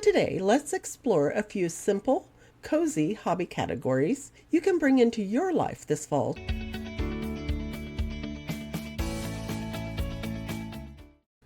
Today, let's explore a few simple, cozy hobby categories you can bring into your life this fall.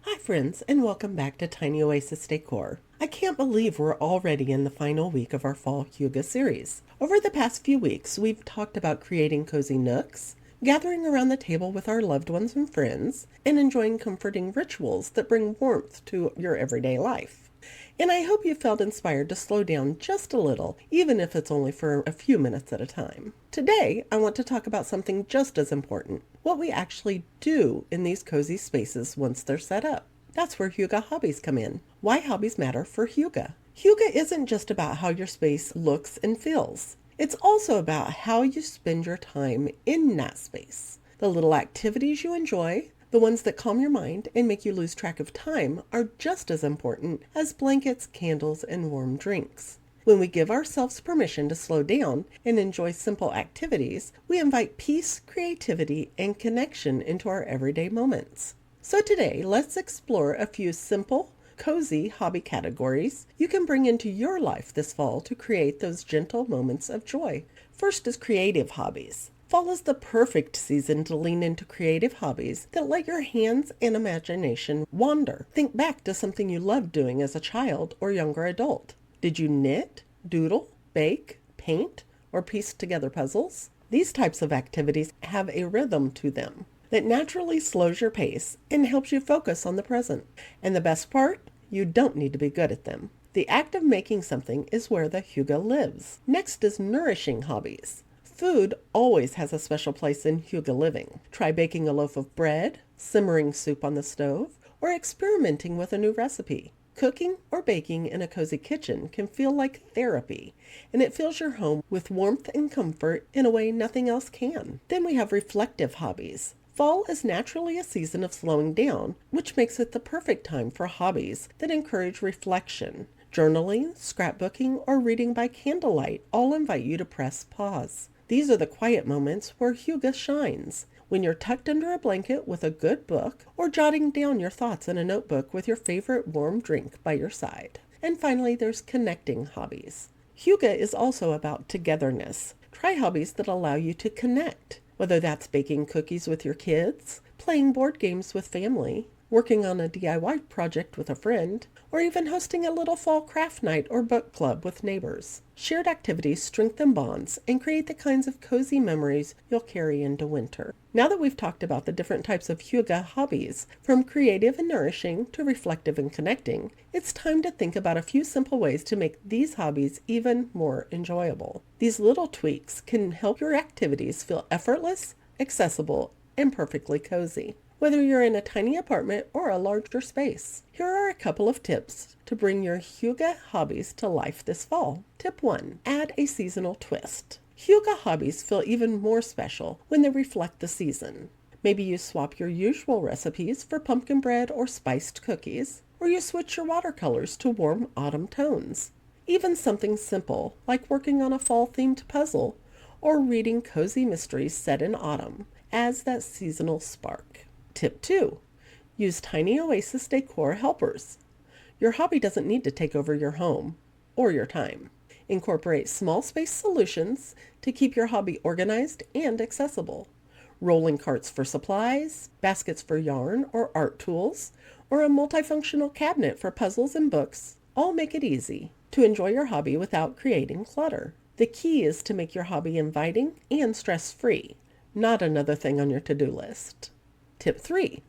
Hi friends, and welcome back to Tiny Oasis Decor. I can't believe we're already in the final week of our Fall Hygge series. Over the past few weeks, we've talked about creating cozy nooks, gathering around the table with our loved ones and friends, and enjoying comforting rituals that bring warmth to your everyday life. And I hope you felt inspired to slow down just a little, even if it's only for a few minutes at a time. Today, I want to talk about something just as important, what we actually do in these cozy spaces once they're set up. That's where Hygge Hobbies come in. Why hobbies matter for Hygge. Hygge isn't just about how your space looks and feels. It's also about how you spend your time in that space. The little activities you enjoy, the ones that calm your mind and make you lose track of time, are just as important as blankets, candles, and warm drinks. When we give ourselves permission to slow down and enjoy simple activities, we invite peace, creativity, and connection into our everyday moments. So today, let's explore a few simple, cozy hobby categories you can bring into your life this fall to create those gentle moments of joy. First is creative hobbies. Fall is the perfect season to lean into creative hobbies that let your hands and imagination wander. Think back to something you loved doing as a child or younger adult. Did you knit, doodle, bake, paint, or piece together puzzles? These types of activities have a rhythm to them that naturally slows your pace and helps you focus on the present. And the best part? You don't need to be good at them. The act of making something is where the Hygge lives. Next is nourishing hobbies. Food always has a special place in Hygge living. Try baking a loaf of bread, simmering soup on the stove, or experimenting with a new recipe. Cooking or baking in a cozy kitchen can feel like therapy, and it fills your home with warmth and comfort in a way nothing else can. Then we have reflective hobbies. Fall is naturally a season of slowing down, which makes it the perfect time for hobbies that encourage reflection. Journaling, scrapbooking, or reading by candlelight all invite you to press pause. These are the quiet moments where Hygge shines, when you're tucked under a blanket with a good book or jotting down your thoughts in a notebook with your favorite warm drink by your side. And finally, there's connecting hobbies. Hygge is also about togetherness. Try hobbies that allow you to connect, whether that's baking cookies with your kids, playing board games with family, working on a DIY project with a friend, or even hosting a little fall craft night or book club with neighbors. Shared activities strengthen bonds and create the kinds of cozy memories you'll carry into winter. Now that we've talked about the different types of Hygge hobbies, from creative and nourishing to reflective and connecting, it's time to think about a few simple ways to make these hobbies even more enjoyable. These little tweaks can help your activities feel effortless, accessible, and perfectly cozy, whether you're in a tiny apartment or a larger space. Here are a couple of tips to bring your Hygge hobbies to life this fall. Tip 1. Add a seasonal twist. Hygge hobbies feel even more special when they reflect the season. Maybe you swap your usual recipes for pumpkin bread or spiced cookies, or you switch your watercolors to warm autumn tones. Even something simple, like working on a fall-themed puzzle or reading cozy mysteries set in autumn, adds that seasonal spark. Tip 2. Use Tiny Oasis Decor helpers. Your hobby doesn't need to take over your home or your time. Incorporate small space solutions to keep your hobby organized and accessible. Rolling carts for supplies, baskets for yarn or art tools, or a multifunctional cabinet for puzzles and books all make it easy to enjoy your hobby without creating clutter. The key is to make your hobby inviting and stress-free, not another thing on your to-do list. Tip 3.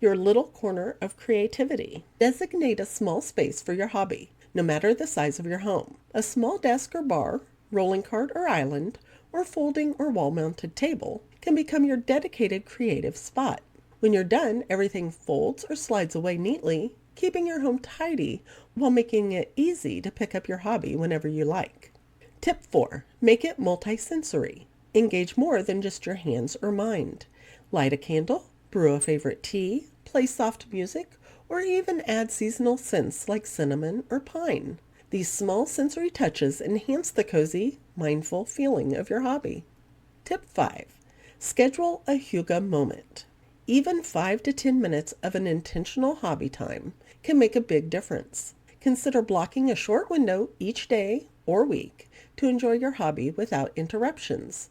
Your little corner of creativity. Designate a small space for your hobby, no matter the size of your home. A small desk or bar, rolling cart or island, or folding or wall-mounted table can become your dedicated creative spot. When you're done, everything folds or slides away neatly, keeping your home tidy while making it easy to pick up your hobby whenever you like. Tip 4. Make it multi-sensory. Engage more than just your hands or mind. Light a candle, brew a favorite tea, play soft music, or even add seasonal scents like cinnamon or pine. These small sensory touches enhance the cozy, mindful feeling of your hobby. Tip 5. Schedule a Hygge moment. Even 5 to 10 minutes of an intentional hobby time can make a big difference. Consider blocking a short window each day or week to enjoy your hobby without interruptions.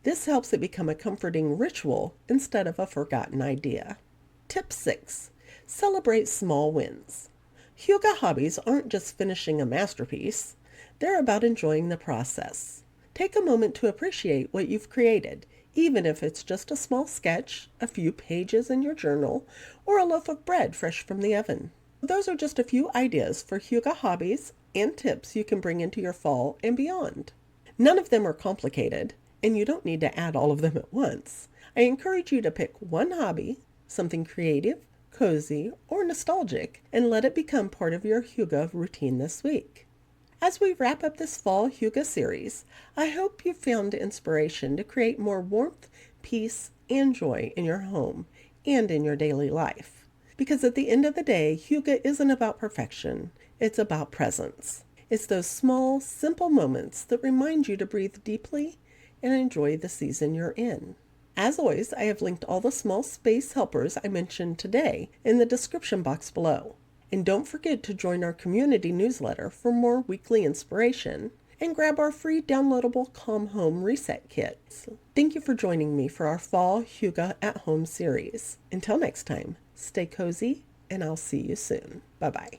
This helps it become a comforting ritual instead of a forgotten idea. Tip 6. Celebrate small wins. Hygge Hobbies aren't just finishing a masterpiece. They're about enjoying the process. Take a moment to appreciate what you've created, even if it's just a small sketch, a few pages in your journal, or a loaf of bread fresh from the oven. Those are just a few ideas for Hygge Hobbies and tips you can bring into your fall and beyond. None of them are complicated, and you don't need to add all of them at once. I encourage you to pick one hobby, something creative, cozy, or nostalgic, and let it become part of your Hygge routine this week. As we wrap up this Fall Hygge series, I hope you found inspiration to create more warmth, peace, and joy in your home and in your daily life. Because at the end of the day, Hygge isn't about perfection, it's about presence. It's those small, simple moments that remind you to breathe deeply and enjoy the season you're in. As always, I have linked all the small space helpers I mentioned today in the description box below. And don't forget to join our community newsletter for more weekly inspiration and grab our free downloadable Calm Home Reset Kit. Thank you for joining me for our Fall Hygge at Home series. Until next time, stay cozy and I'll see you soon. Bye-bye.